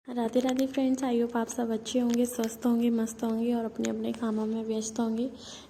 Radhe Radhe friends, I hope आप सब अच्छे होंगे, स्वस्थ होंगे, मस्त होंगे और अपने अपने कामों में व्यस्त होंगे।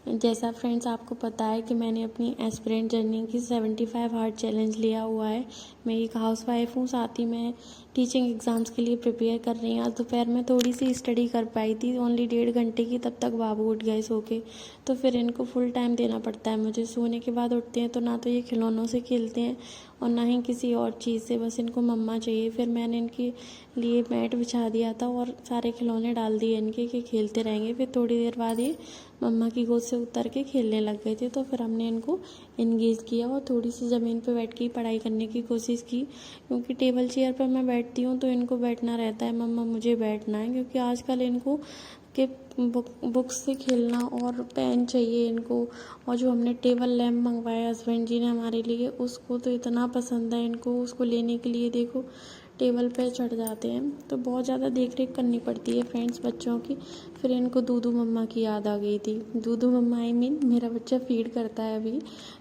जैसा फ्रेंड्स आपको पता है कि मैंने अपनी एस्पिरेंट जर्नी की 75 हार्ड चैलेंज लिया हुआ है। मैं एक हाउसवाइफ हूँ, साथ ही मैं टीचिंग एग्ज़ाम्स के लिए प्रिपेयर कर रही हूँ। आज दोपहर में थोड़ी सी स्टडी कर पाई थी, ओनली 1.5 घंटे की, तब तक बाबू उठ गए सो के। तो फिर इनको फुल टाइम देना पड़ता है मुझे। सोने के बाद उठते हैं तो ना तो ये खिलौनों से खेलते हैं और ना ही किसी और चीज़ से, बस इनको मम्मा चाहिए। फिर मैंने इनके लिए मैट बिछा दिया था और सारे खिलौने डाल दिए इनके कि खेलते रहेंगे। फिर थोड़ी देर बाद ये मम्मा की गोद से उतर के खेलने लग गए थे। तो फिर हमने इनको इंगेज किया और थोड़ी सी ज़मीन पे बैठ के पढ़ाई करने की कोशिश की, क्योंकि टेबल चेयर पर मैं बैठती हूँ तो इनको बैठना रहता है, मम्मा मुझे बैठना है। क्योंकि आजकल इनको के बुक्स से खेलना और पेन चाहिए इनको। और जो हमने टेबल लैम्प मंगवाया हस्बैंड जी ने हमारे लिए, उसको तो इतना पसंद है इनको। उसको लेने के लिए देखो टेबल पे चढ़ जाते हैं। तो बहुत ज़्यादा देख रेख करनी पड़ती है फ्रेंड्स बच्चों की। फिर इनको दूधू मम्मा की याद आ गई थी। दूधू मम्मा आई मीन मेरा बच्चा फीड करता है अभी,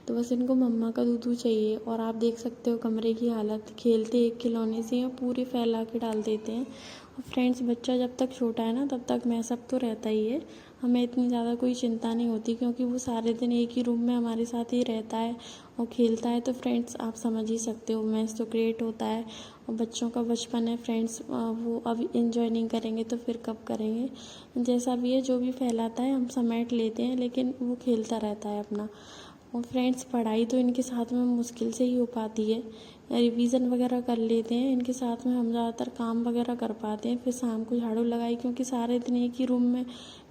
तो बस इनको मम्मा का दूधू चाहिए। और आप देख सकते हो कमरे की हालत, खेलते एक खिलौने से पूरे फैला के डाल देते हैं। और फ्रेंड्स बच्चा जब तक छोटा है ना तब तक मैसअप तो रहता ही है, हमें इतनी ज़्यादा कोई चिंता नहीं होती, क्योंकि वो सारे दिन एक ही रूम में हमारे साथ ही रहता है और खेलता है। तो फ्रेंड्स आप समझ ही सकते हो मैस तो क्रिएट होता है। और बच्चों का बचपन है फ्रेंड्स, वो अब इंजॉय नहीं करेंगे तो फिर कब करेंगे। जैसा भी है, जो भी फैलाता है हम समेट लेते हैं, लेकिन वो खेलता रहता है अपना। और फ्रेंड्स पढ़ाई तो इनके साथ में मुश्किल से ही हो पाती है। रिवीज़न वगैरह कर लेते हैं इनके साथ में, हम ज़्यादातर काम वगैरह कर पाते हैं। फिर शाम को झाड़ू लगाई, क्योंकि सारे दिन एक ही रूम में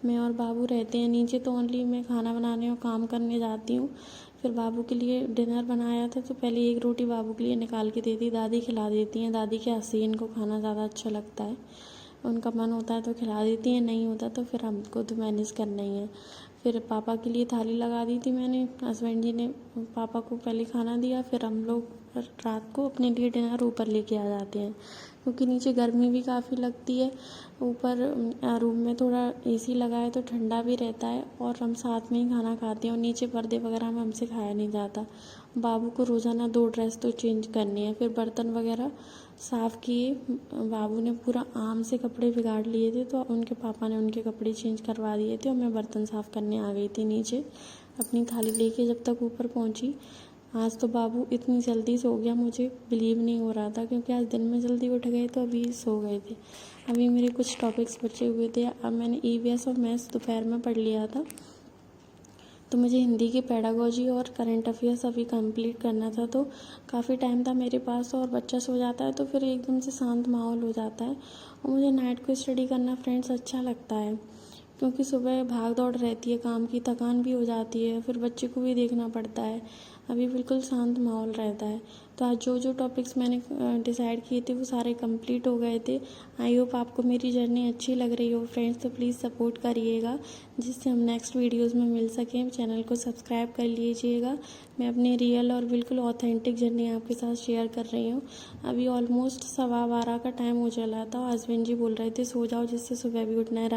मैं और बाबू रहते हैं। नीचे तो ओनली मैं खाना बनाने और काम करने जाती हूँ। फिर बाबू के लिए डिनर बनाया था तो पहले एक रोटी बाबू के लिए निकाल के दे दी, दादी खिला देती हैं। दादी के हाथ से इनको खाना ज़्यादा अच्छा लगता है, उनका मन होता है तो खिला देती हैं, नहीं होता तो फिर हमको तो मैनेज करना ही है। फिर पापा के लिए थाली लगा दी थी मैंने, हस्बैंड जी ने पापा को पहले खाना दिया, फिर हम लोग रात को अपने लिए डिनर ऊपर लेके आ जाते हैं, क्योंकि नीचे गर्मी भी काफ़ी लगती है। ऊपर रूम में थोड़ा एसी लगा है तो ठंडा भी रहता है, और हम साथ में ही खाना खाते हैं। और नीचे पर्दे वगैरह में हमसे खाया नहीं जाता। बाबू को रोज़ाना 2 ड्रेस तो चेंज करनी है। फिर बर्तन वगैरह साफ़ किए, बाबू ने पूरा आम से कपड़े बिगाड़ लिए थे तो उनके पापा ने उनके कपड़े चेंज करवा दिए थे और मैं बर्तन साफ़ करने आ गई थी नीचे अपनी थाली लेके। जब तक ऊपर पहुंची, आज तो बाबू इतनी जल्दी सो गया, मुझे बिलीव नहीं हो रहा था, क्योंकि आज दिन में जल्दी उठ गए तो अभी सो गए थे। अभी मेरे कुछ टॉपिक्स बचे हुए थे। अब मैंने ईवीएस और मैथ्स दोपहर में पढ़ लिया था, तो मुझे हिंदी की पेडागोजी और करंट अफेयर्स अभी कंप्लीट करना था। तो काफ़ी टाइम था मेरे पास, और बच्चा सो जाता है तो फिर एकदम से शांत माहौल हो जाता है। और मुझे नाइट को स्टडी करना फ्रेंड्स अच्छा लगता है, क्योंकि सुबह भाग दौड़ रहती है, काम की थकान भी हो जाती है, फिर बच्चे को भी देखना पड़ता है। अभी बिल्कुल शांत माहौल रहता है। तो आज जो जो टॉपिक्स मैंने डिसाइड किए थे वो सारे कंप्लीट हो गए थे। आई होप आपको मेरी जर्नी अच्छी लग रही हो फ्रेंड्स, तो प्लीज़ सपोर्ट करिएगा, जिससे हम नेक्स्ट वीडियोज़ में मिल सकें। चैनल को सब्सक्राइब कर लीजिएगा। मैं अपनी रियल और बिल्कुल ऑथेंटिक जर्नी आपके साथ शेयर कर रही हूँ। अभी ऑलमोस्ट 12:15 का टाइम हो चला था और हस्बैंड जी बोल रहे थे सो जाओ, जिससे सुबह भी उठना है।